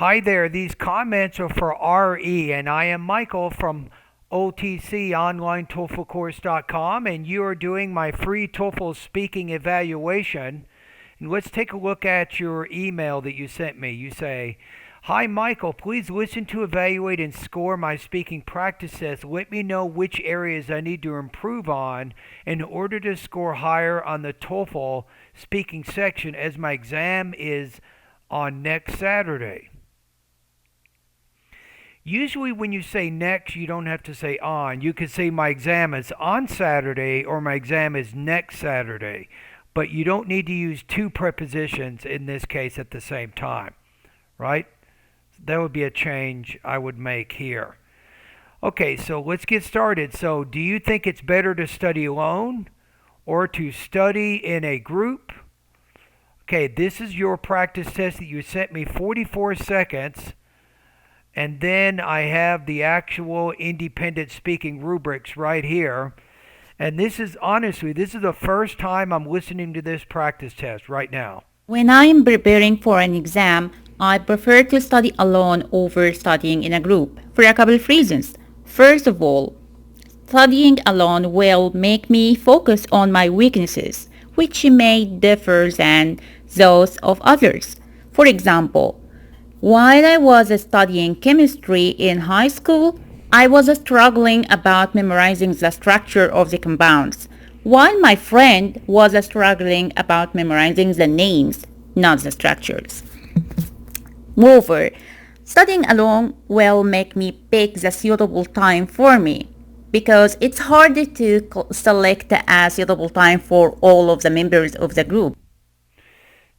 Hi there, these comments are for RE, and I am Michael from OTC Online TOEFL Course.com, and you are doing my free TOEFL speaking evaluation. And let's take a look at your email that you sent me. You say, "Hi Michael, please listen to evaluate and score my speaking practice test. Let me know which areas I need to improve on in order to score higher on the TOEFL speaking section as my exam is on next Saturday." Usually when you say next, you don't have to say on. You could say my exam is on Saturday or my exam is next Saturday. But you don't need to use two prepositions in this case at the same time, right? That would be a change I would make here. Okay, so let's get started. So do you think it's better to study alone or to study in a group? Okay, this is your practice test that you sent me 44 seconds. And then I have the actual independent speaking rubrics right here. And this is the first time I'm listening to this practice test right now. When I'm preparing for an exam, I prefer to study alone over studying in a group for a couple of reasons. First of all, studying alone will make me focus on my weaknesses, which may differ than those of others. For example, while I was studying chemistry in high school, I was struggling about memorizing the structure of the compounds, while my friend was struggling about memorizing the names, not the structures. Moreover, studying alone will make me pick the suitable time for me because it's harder to select a suitable time for all of the members of the group.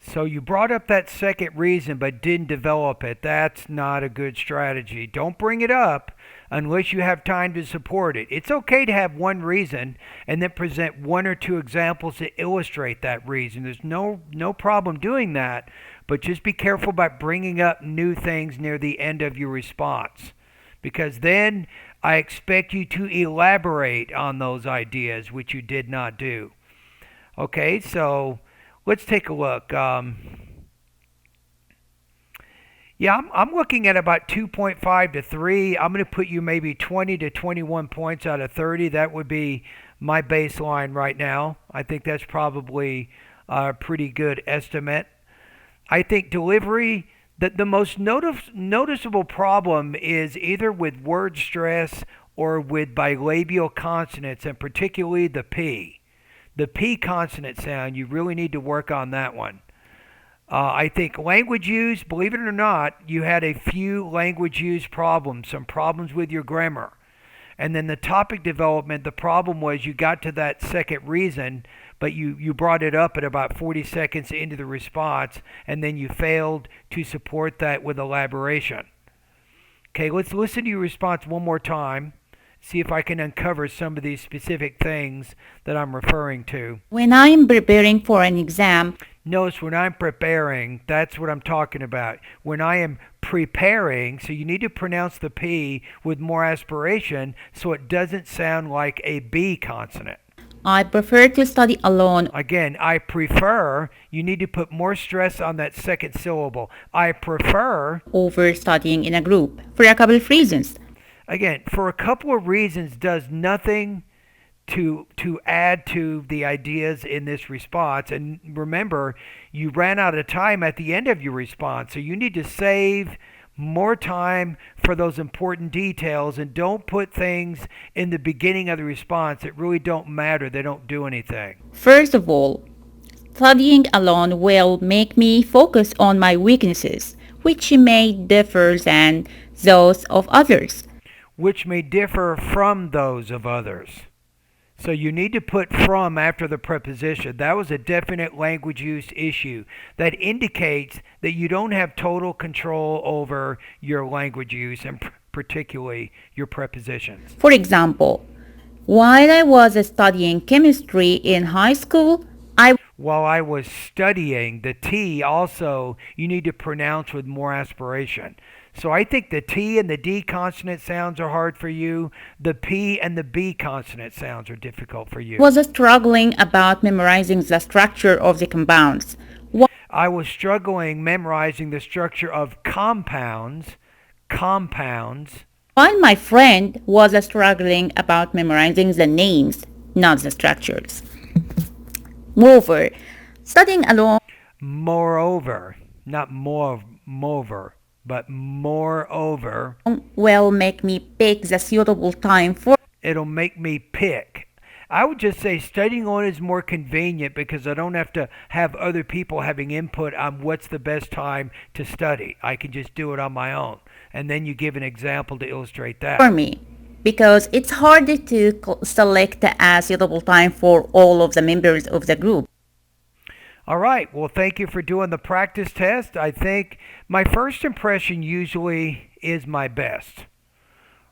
So you brought up that second reason but didn't develop it. That's not a good strategy. Don't bring it up unless you have time to support it. It's okay to have one reason and then present one or two examples to illustrate that reason. There's no problem doing that, but just be careful about bringing up new things near the end of your response because then I expect you to elaborate on those ideas, which you did not do. Okay, so let's take a look. I'm looking at about 2.5 to 3. I'm going to put you maybe 20 to 21 points out of 30. That would be my baseline right now. I think that's probably a pretty good estimate. I think delivery, the most noticeable problem is either with word stress or with bilabial consonants, and particularly the P. The P consonant sound, you really need to work on that one. I think language use, believe it or not, you had a few language use problems, some problems with your grammar. And then the topic development, the problem was you got to that second reason, but you brought it up at about 40 seconds into the response, and then you failed to support that with elaboration. Okay, let's listen to your response one more time. See if I can uncover some of these specific things that I'm referring to. When I'm preparing for an exam, Notice when I'm preparing, that's what I'm talking about. When I am preparing, so you need to pronounce the P with more aspiration so it doesn't sound like a B consonant. I prefer to study alone Again, I prefer, you need to put more stress on that second syllable. I prefer, over studying in a group for a couple of reasons. again, for a couple of reasons, does nothing to add to the ideas in this response. And remember, you ran out of time at the end of your response, so you need to save more time for those important details and don't put things in the beginning of the response that really don't matter. They don't do anything. First of all, studying alone will make me focus on my weaknesses, which may differ than those of others. Which may differ from those of others. So you need to put from after the preposition. That was a definite language use issue. That indicates that you don't have total control over your language use and particularly your prepositions. For example, while I was studying chemistry in high school, While I was studying, the T also you need to pronounce with more aspiration. So I think the T and the D consonant sounds are hard for you. The P and the B consonant sounds are difficult for you. was struggling about memorizing the structure of the compounds. I was struggling memorizing the structure of compounds, compounds. while my friend was struggling about memorizing the names, not the structures. Moreover, studying alone Moreover, not moreover, but moreover, will make me pick the suitable time for it'll make me pick. I would just say studying on is more convenient because I don't have to have other people having input on what's the best time to study. I can just do it on my own. And then you give an example to illustrate that. me because it's harder to select a suitable time for all of the members of the group. All right. Well, thank you for doing the practice test. I think my first impression usually is my best,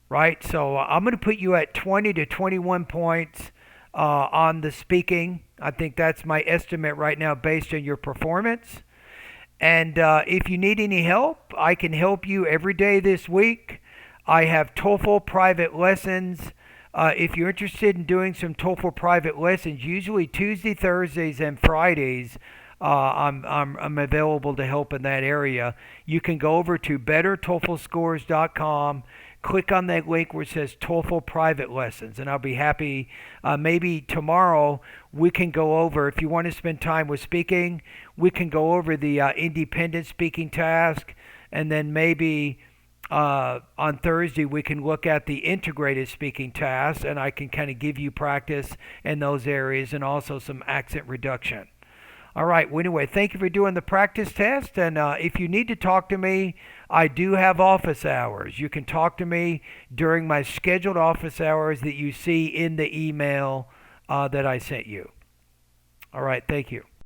right? So I'm going to put you at 20 to 21 points on the speaking. I think that's my estimate right now based on your performance. And if you need any help, I can help you every day this week. I have TOEFL private lessons. If you're interested in doing some TOEFL private lessons, usually Tuesday, Thursdays, and Fridays, I'm available to help in that area. You can go over to bettertoeflscores.com, click on that link where it says TOEFL private lessons, and I'll be happy. Maybe tomorrow we can go over, if you want to spend time with speaking, we can go over the independent speaking task, and then maybe on Thursday we can look at the integrated speaking task, and I can kind of give you practice in those areas and also some accent reduction. All right. Well, anyway, thank you for doing the practice test. And if you need to talk to me, I do have office hours. You can talk to me during my scheduled office hours that you see in the email that I sent you. All right. Thank you.